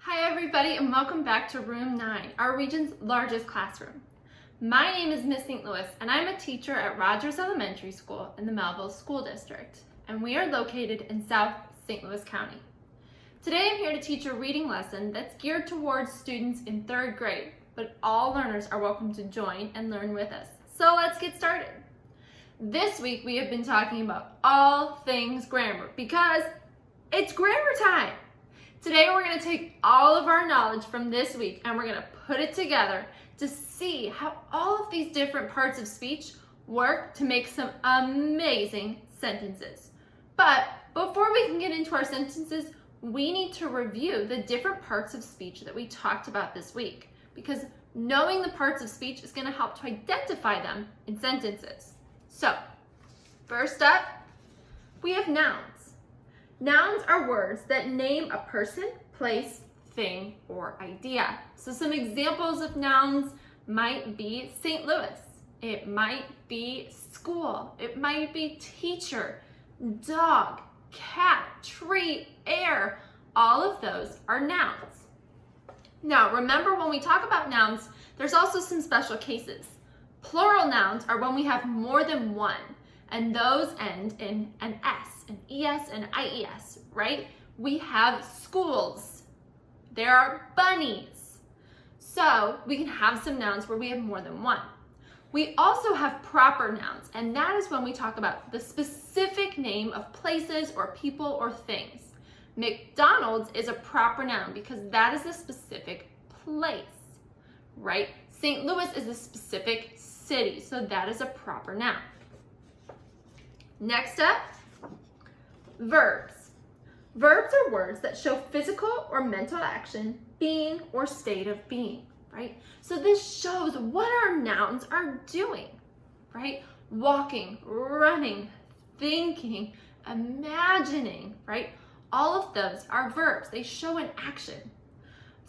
Hi everybody and welcome back to Room 9, our region's largest classroom. My name is Miss St. Louis and I'm a teacher at Rogers Elementary School in the Mehlville School District, and we are located in South St. Louis County. Today I'm here to teach a reading lesson that's geared towards students in 3rd grade, but all learners are welcome to join and learn with us. So let's get started. This week we have been talking about all things grammar because it's grammar time. Today we're going to take all of our knowledge from this week and we're going to put it together to see how all of these different parts of speech work to make some amazing sentences. But before we can get into our sentences, we need to review the different parts of speech that we talked about this week, because knowing the parts of speech is going to help to identify them in sentences. So, first up, we have nouns. Nouns are words that name a person, place, thing, or idea. So some examples of nouns might be St. Louis. It might be school. It might be teacher, dog, cat, tree, air. All of those are nouns. Now, remember when we talk about nouns, there's also some special cases. Plural nouns are when we have more than one, and those end in an S, an ES, and IES, right? We have schools. There are bunnies. So we can have some nouns where we have more than one. We also have proper nouns, and that is when we talk about the specific name of places or people or things. McDonald's is a proper noun because that is a specific place, right? St. Louis is a specific city, so that is a proper noun. Next up, verbs. Verbs are words that show physical or mental action, being, or state of being, right? So this shows what our nouns are doing, right? Walking, running, thinking, imagining, right? All of those are verbs. They show an action.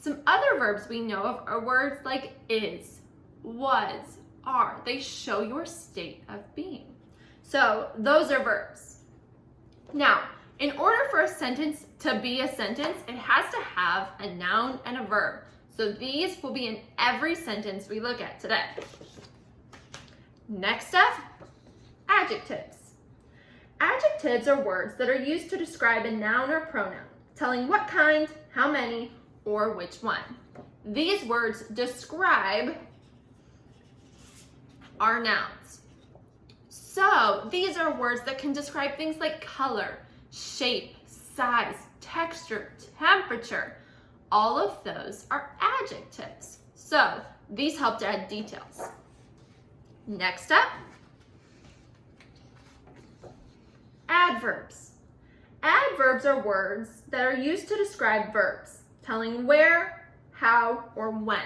Some other verbs we know of are words like is, was, are. They show your state of being. So those are verbs. Now, in order for a sentence to be a sentence, it has to have a noun and a verb. So these will be in every sentence we look at today. Next up, adjectives. Adjectives are words that are used to describe a noun or pronoun, telling what kind, how many, or which one. These words describe our nouns. So these are words that can describe things like color, shape, size, texture, temperature. All of those are adjectives. So these help to add details. Next up, adverbs. Adverbs are words that are used to describe verbs, telling where, how, or when.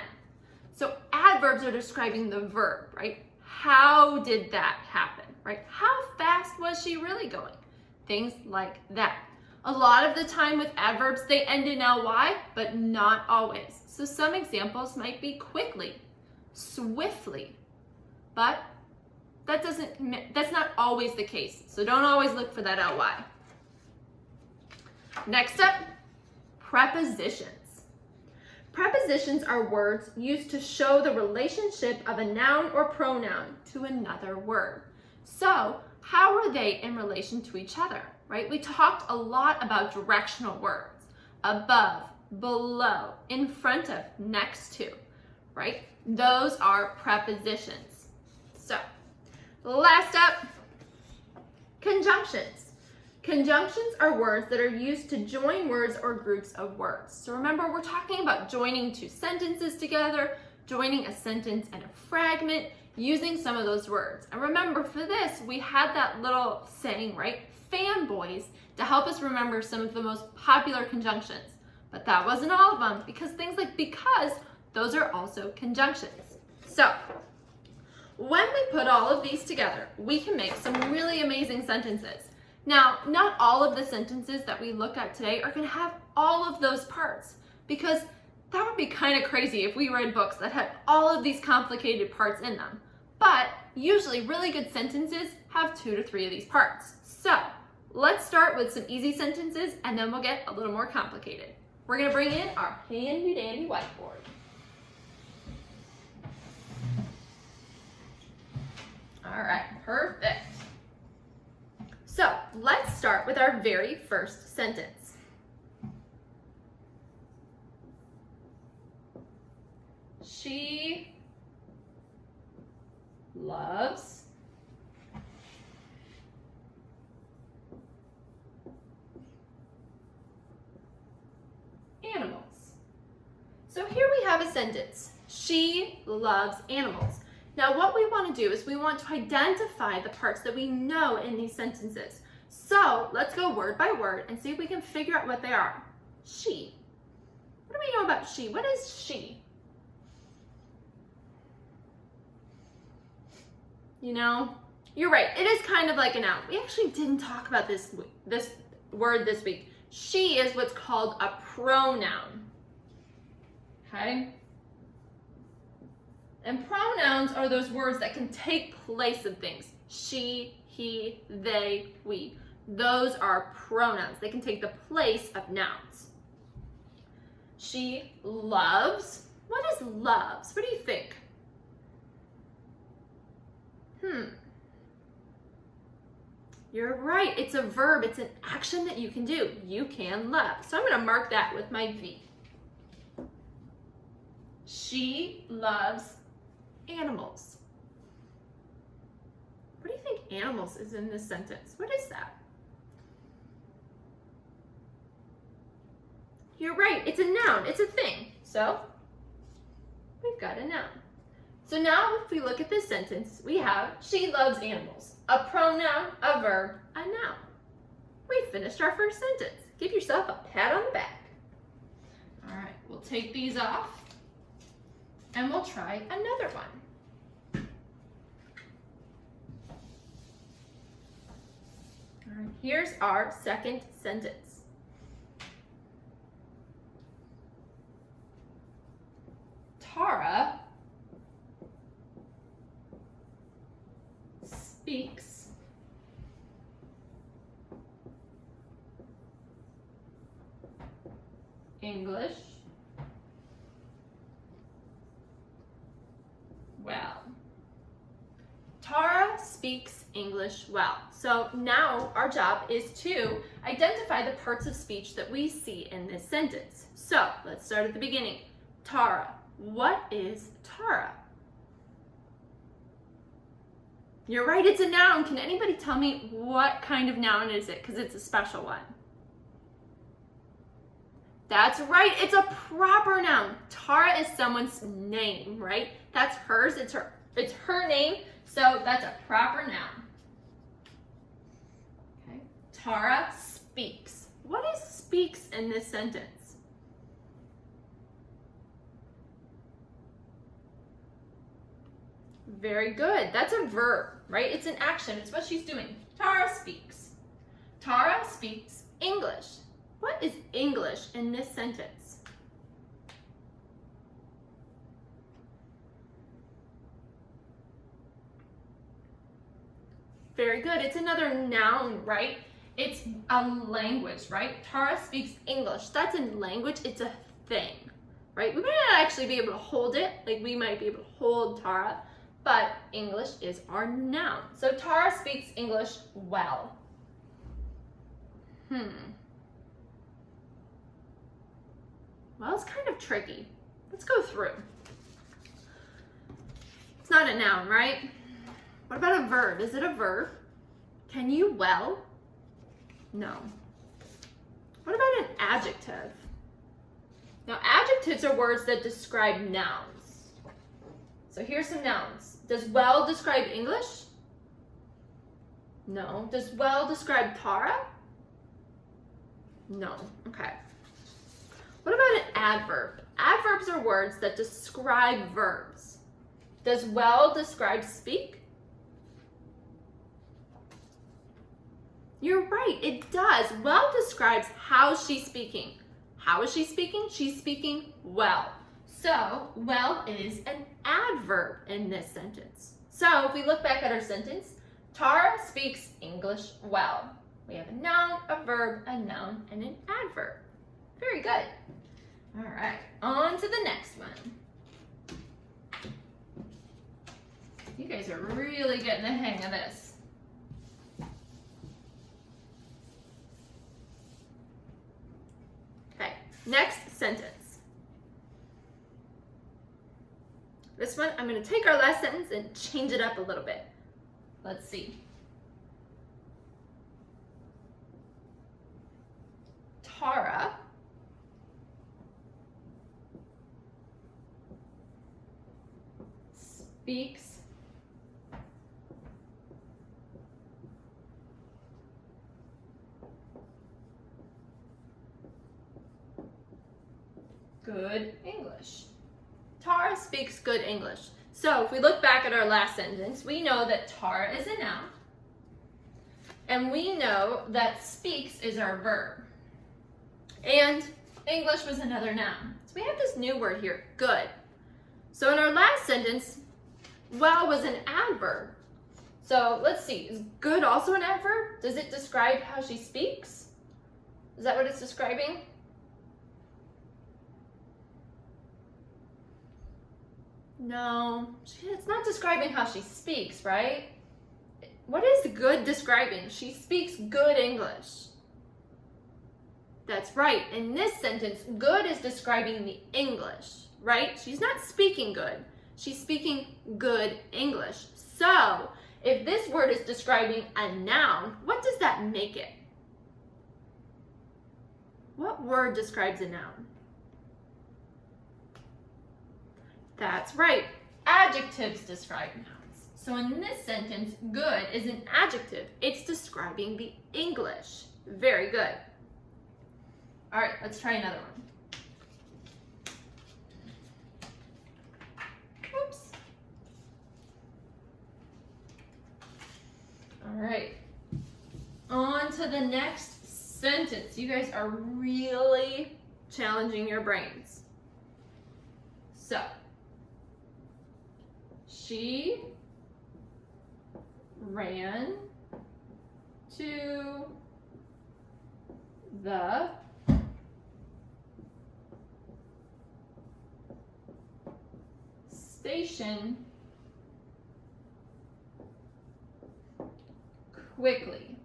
So adverbs are describing the verb, right? How did that happen, right? How fast was she really going? Things like that. A lot of the time with adverbs, they end in ly, but not always. So some examples might be quickly, swiftly, but that's not always the case. So don't always look for that ly. Next up, prepositions. Prepositions are words used to show the relationship of a noun or pronoun to another word. So how are they in relation to each other, right? We talked a lot about directional words, above, below, in front of, next to, right? Those are prepositions. So last up, conjunctions. Conjunctions are words that are used to join words or groups of words. So remember, we're talking about joining two sentences together, joining a sentence and a fragment, using some of those words. And remember, for this, we had that little saying, right? Fanboys, to help us remember some of the most popular conjunctions. But that wasn't all of them, because things like because, those are also conjunctions. So when we put all of these together, we can make some really amazing sentences. Now, not all of the sentences that we look at today are going to have all of those parts, because that would be kind of crazy if we read books that had all of these complicated parts in them. But usually really good sentences have 2 to 3 of these parts. So let's start with some easy sentences and then we'll get a little more complicated. we're going to bring in our handy dandy whiteboard. All right, perfect. So let's start with our very first sentence. She loves animals. So here we have a sentence. She loves animals. Now what we want to do is we want to identify the parts that we know in these sentences. So let's go word by word and see if we can figure out what they are. She. What do we know about she? What is she? You know, you're right. It is kind of like a noun. We actually didn't talk about this word this week. She is what's called a pronoun. Okay? And pronouns are those words that can take place of things. She, he, they, we. Those are pronouns. They can take the place of nouns. She loves. What is loves? What do you think? You're right. It's a verb. It's an action that you can do. You can love. So I'm going to mark that with my V. She loves animals. What do you think animals is in this sentence? What is that? You're right. It's a noun. It's a thing. So we've got a noun. So now if we look at this sentence, we have she loves animals. A pronoun, a verb, a noun. We finished our first sentence. Give yourself a pat on the back. All right, we'll take these off and we'll try another one. All right, here's our second sentence. Tara speaks English well. Tara speaks English well. So now our job is to identify the parts of speech that we see in this sentence. So let's start at the beginning. Tara. What is Tara? You're right, it's a noun. Can anybody tell me what kind of noun is it? Because it's a special one. That's right, it's a proper noun. Tara is someone's name, right? That's hers, it's her name, so that's a proper noun. Okay. Tara speaks. What is speaks in this sentence? Very good. That's a verb, right? It's an action. It's what she's doing. Tara speaks. Tara speaks English. What is English in this sentence? Very good. It's another noun, right? It's a language, right? Tara speaks English. That's a language. It's a thing, right? We might not actually be able to hold it. Like we might be able to hold Tara. But English is our noun. So Tara speaks English well. Well, it's kind of tricky. Let's go through. It's not a noun, right? What about a verb? Is it a verb? Can you well? No. What about an adjective? Now, adjectives are words that describe nouns. So here's some nouns. Does well describe English? No. Does well describe Tara? No. Okay. What about an adverb? Adverbs are words that describe verbs. Does well describe speak? You're right, it does. Well describes how she's speaking. How is she speaking? She's speaking well. So, well is an adverb in this sentence. So, if we look back at our sentence, Tara speaks English well. We have a noun, a verb, a noun, and an adverb. Very good. to the next one. You guys are really getting the hang of this. Okay, next sentence. This one, I'm going to take our last sentence and change it up a little bit. Let's see. Tara speaks good English. Tara speaks good English. So if we look back at our last sentence, we know that Tara is a noun. And we know that speaks is our verb. And English was another noun. So we have this new word here, good. So in our last sentence, well was an adverb. So let's see, is good also an adverb? Does it describe how she speaks? Is that what it's describing? No, it's not describing how she speaks, right? What is good describing? She speaks good English. That's right. In this sentence, good is describing the English, right? She's not speaking good. She's speaking good English. So, if this word is describing a noun, what does that make it? What word describes a noun? That's right. Adjectives describe nouns. So in this sentence, good is an adjective. It's describing the English. Very good. All right, let's try another one. Oops. All right. On to the next sentence. You guys are really challenging your brains. So, she ran to the station quickly.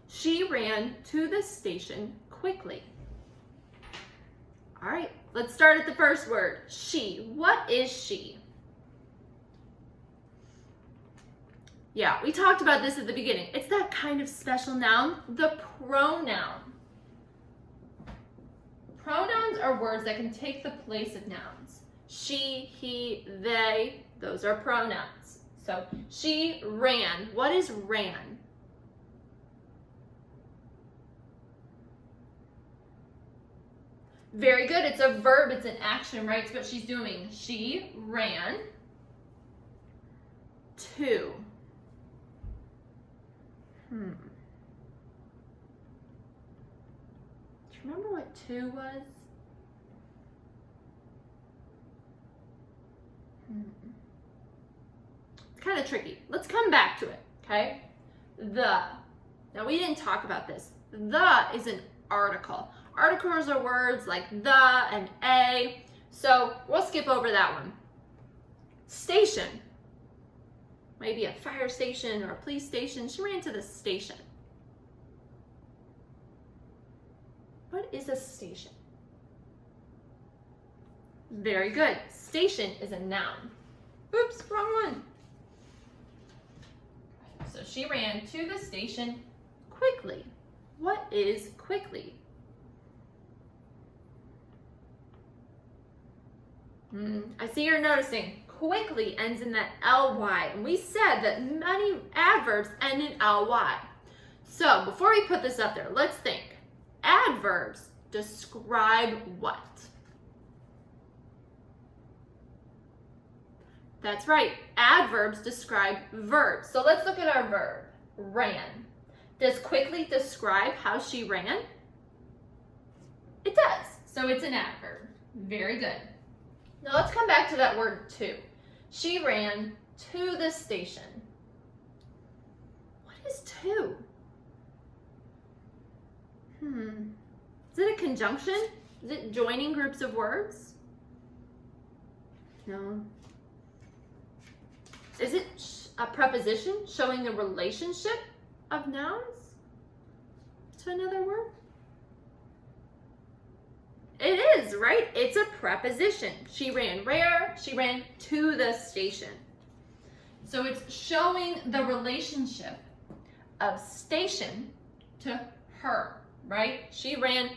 She ran to the station quickly. All right, let's start at the first word, she. What is she? Yeah, we talked about this at the beginning. It's that kind of special noun, the pronoun. Pronouns are words that can take the place of nouns. She, he, they, those are pronouns. So, she ran. What is ran? Very good. It's a verb. It's an action, right? It's what she's doing. She ran to. Do you remember what to was? It's kind of tricky. Let's come back to it, okay? The. Now, we didn't talk about this. The is an article. Articles are words like the and a. So we'll skip over that one. Station. Maybe a fire station or a police station. She ran to the station. What is a station? Very good. Station is a noun. Oops, wrong one. So she ran to the station quickly. What is quickly? I see you're noticing. Quickly ends in that ly, and we said that many adverbs end in ly. So before we put this up there, let's think. Adverbs describe what? That's right. Adverbs describe verbs. So let's look at our verb, ran. Does quickly describe how she ran? It does. So it's an adverb. Very good. Now let's come back to that word to. She ran to the station. What is to? Is it a conjunction? Is it joining groups of words? No. Is it a preposition showing the relationship of nouns to another word? It is, right? It's a preposition. She ran where? She ran to the station. So it's showing the relationship of station to her, right? She ran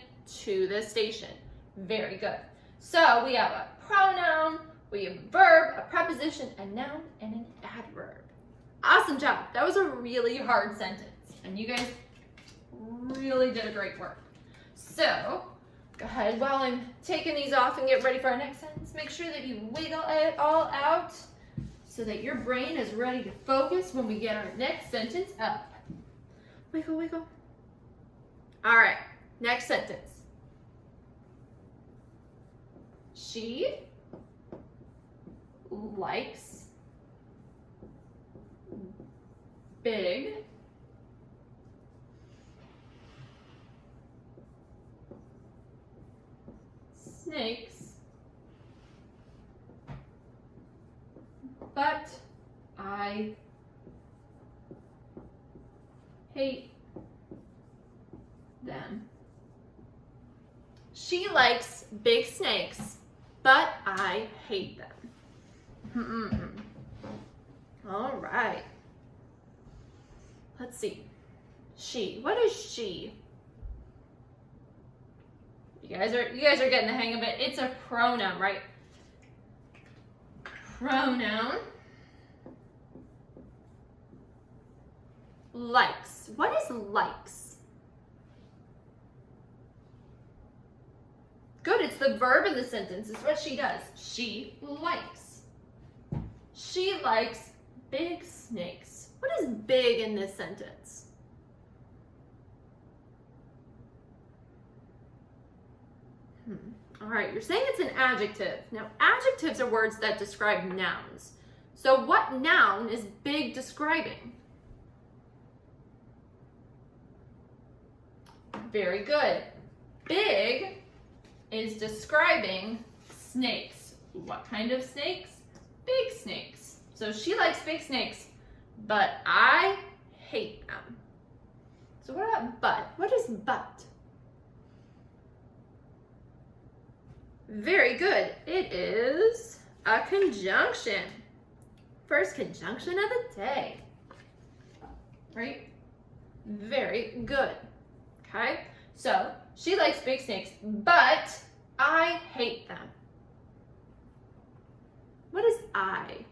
to the station. Very good. So we have a pronoun, we have a verb, a preposition, a noun, and an adverb. Awesome job. That was a really hard sentence, and you guys really did a great work. So go ahead, while I'm taking these off and get ready for our next sentence, make sure that you wiggle it all out so that your brain is ready to focus when we get our next sentence up. Wiggle, wiggle. All right, next sentence. She likes big snakes, but I hate them. She likes big snakes, but I hate them. All right. Let's see. She. What is she? You guys are getting the hang of it. It's a pronoun, right? Pronoun. Likes. What is likes? Good, it's the verb in the sentence. It's what she does. She likes. She likes big snakes. What is big in this sentence? All right, you're saying it's an adjective. Now, adjectives are words that describe nouns. So what noun is big describing? Very good. Big is describing snakes. What kind of snakes? Big snakes. So she likes big snakes, but I hate them. So what about but? What is but? Very good. It is a conjunction. First conjunction of the day. Right? Very good. Okay? So, she likes big snakes, but I hate them. What is I?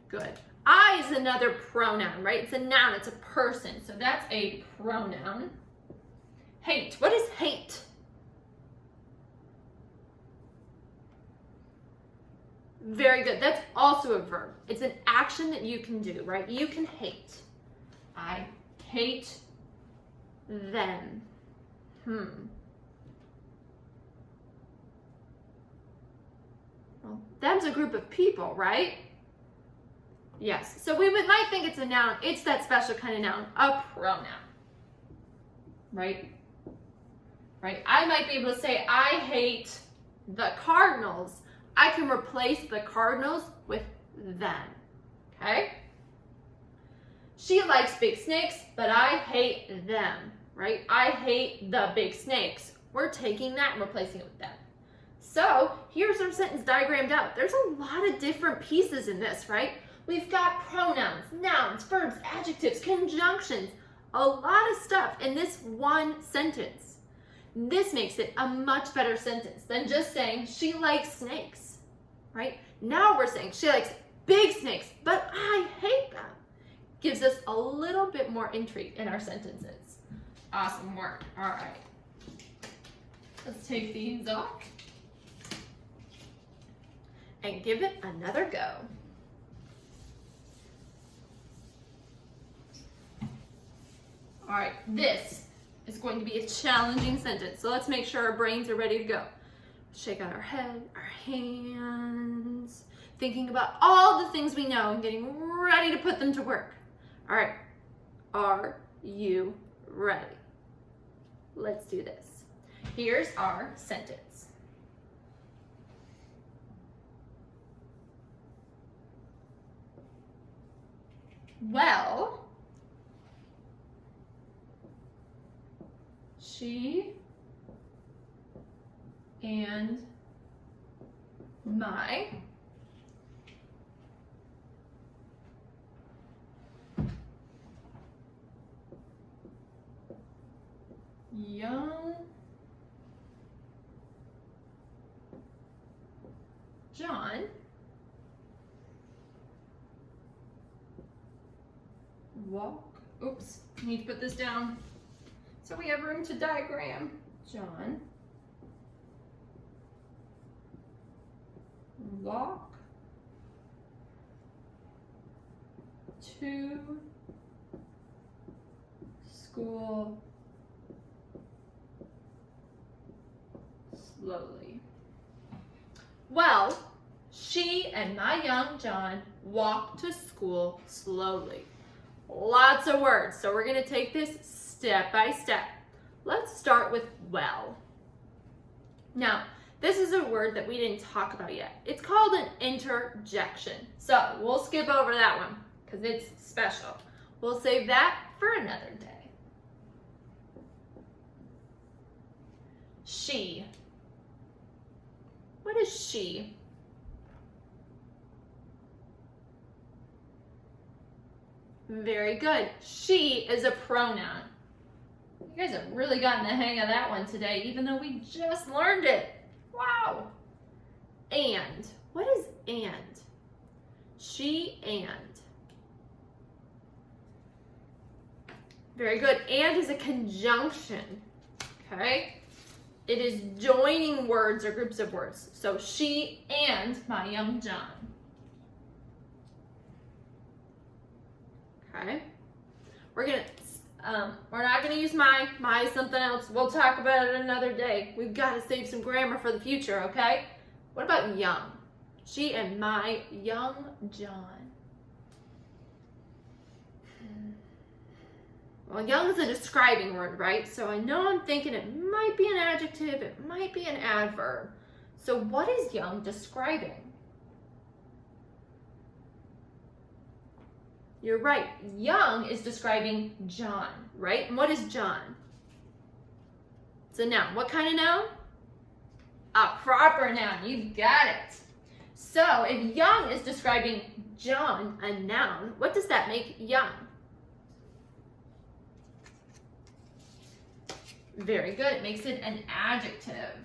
Good. I is another pronoun, right? It's a noun, it's a person. So that's a pronoun. Hate. What is hate? Very good. That's also a verb. It's an action that you can do, right? You can hate. I hate them. Well, them's a group of people, right? Yes. So we might think it's a noun. It's that special kind of noun, a pronoun. Right? Right? I might be able to say, I hate the Cardinals. I can replace the Cardinals with them. Okay? She likes big snakes, but I hate them. Right? I hate the big snakes. We're taking that and replacing it with them. So here's our sentence diagrammed out. There's a lot of different pieces in this, right? We've got pronouns, nouns, verbs, adjectives, conjunctions, a lot of stuff in this one sentence. This makes it a much better sentence than just saying she likes snakes, right? Now we're saying she likes big snakes, but I hate them. Gives us a little bit more intrigue in our sentences. Awesome work. All right. Let's take these off and give it another go. All right, this is going to be a challenging sentence. So let's make sure our brains are ready to go. Shake out our head, our hands, thinking about all the things we know and getting ready to put them to work. All right, you ready? Let's do this. Here's our sentence. Well, she and my young John oops, I need to put this down so we have room to diagram. John walk to school slowly. Well, she and my young John walk to school slowly. Lots of words, so we're going to take this step by step. Let's start with well. Now, this is a word that we didn't talk about yet. It's called an interjection. So we'll skip over that one because it's special. We'll save that for another day. She. What is she? Very good. She is a pronoun. You guys have really gotten the hang of that one today, even though we just learned it. Wow. And. What is and? She and. Very good. And is a conjunction. Okay? It is joining words or groups of words. So she and my young John. Okay, we're not gonna use my is something else. We'll talk about it another day. We've got to save some grammar for the future, okay? What about young? She and my young John. Well, young is a describing word, right? So I know I'm thinking it might be an adjective, it might be an adverb. So what is young describing? You're right. Young is describing John, right? And what is John? It's a noun. What kind of noun? A proper noun. You got it. So if young is describing John, a noun, what does that make young? Very good. It makes it an adjective.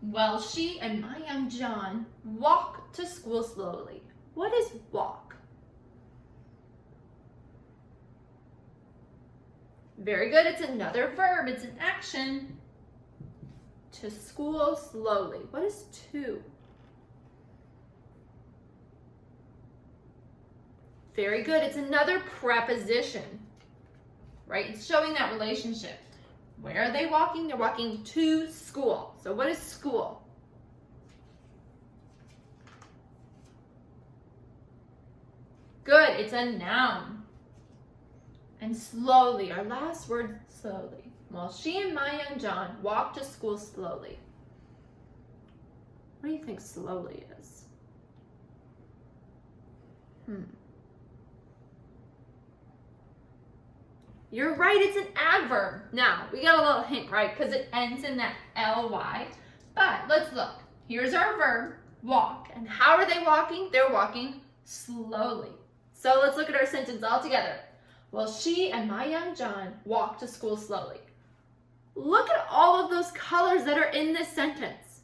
Well, she and my young John walk to school slowly. What is walk? Very good. It's another verb. It's an action. To school slowly. What is to? Very good. It's another preposition. Right? It's showing that relationship. Where are they walking? They're walking to school. So what is school? Good. It's a noun. And slowly, our last word, slowly. Well, she and my young John walk to school slowly. What do you think slowly is? You're right, it's an adverb. Now, we got a little hint, right? Because it ends in that ly. But let's look. Here's our verb, walk. And how are they walking? They're walking slowly. So let's look at our sentence all together. Well, she and my young John walk to school slowly. Look at all of those colors that are in this sentence.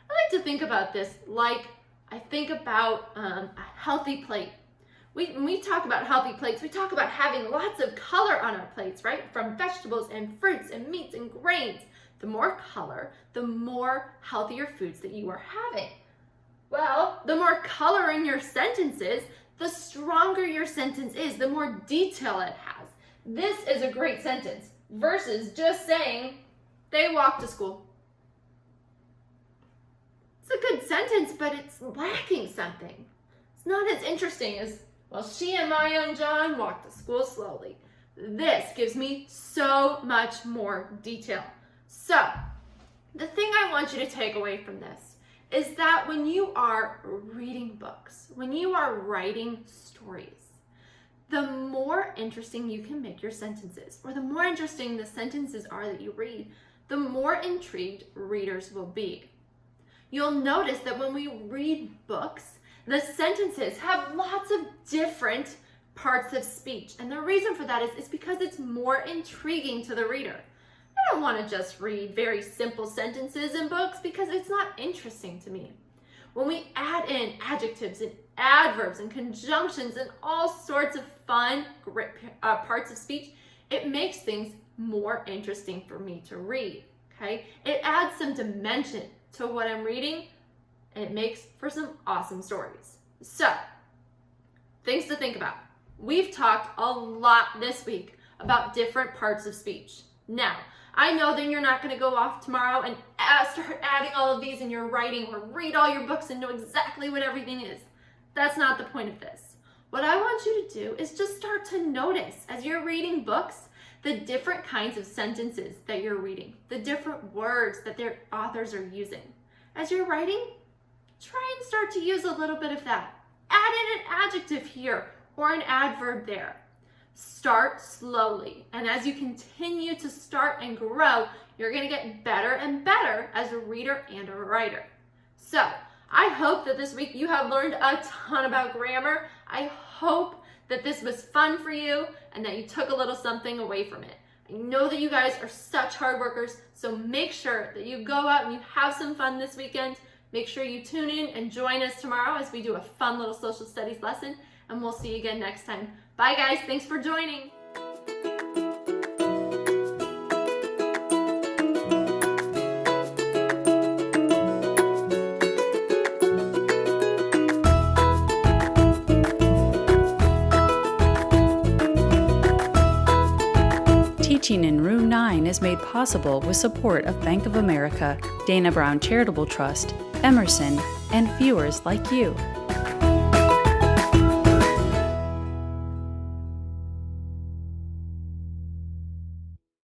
I like to think about this like I think about a healthy plate. When we talk about healthy plates, we talk about having lots of color on our plates, right? From vegetables and fruits and meats and grains. The more color, the more healthier foods that you are having. Well, the more color in your sentences, the stronger your sentence is, the more detail it has. This is a great sentence versus just saying, they walk to school. It's a good sentence, but it's lacking something. It's not as interesting as, well, she and my young John walk to school slowly. This gives me so much more detail. So, the thing I want you to take away from this is that when you are reading books, when you are writing stories, the more interesting you can make your sentences, or the more interesting the sentences are that you read, the more intrigued readers will be. You'll notice that when we read books, the sentences have lots of different parts of speech. And the reason for that is because it's more intriguing to the reader. I don't want to just read very simple sentences in books because it's not interesting to me. When we add in adjectives and adverbs and conjunctions and all sorts of fun parts of speech, it makes things more interesting for me to read, okay? It adds some dimension to what I'm reading, and it makes for some awesome stories. So, things to think about. We've talked a lot this week about different parts of speech. Now, I know that you're not going to go off tomorrow and start adding all of these in your writing or read all your books and know exactly what everything is. That's not the point of this. What I want you to do is just start to notice as you're reading books the different kinds of sentences that you're reading, the different words that their authors are using. As you're writing, try and start to use a little bit of that. Add in an adjective here or an adverb there. Start slowly, and as you continue to start and grow, you're going to get better and better as a reader and a writer. So, I hope that this week you have learned a ton about grammar. I hope that this was fun for you and that you took a little something away from it. I know that you guys are such hard workers, so make sure that you go out and you have some fun this weekend. Make sure you tune in and join us tomorrow as we do a fun little social studies lesson, and we'll see you again next time. Bye guys, thanks for joining. Teaching in Room 9 is made possible with support of Bank of America, Dana Brown Charitable Trust, Emerson, and viewers like you.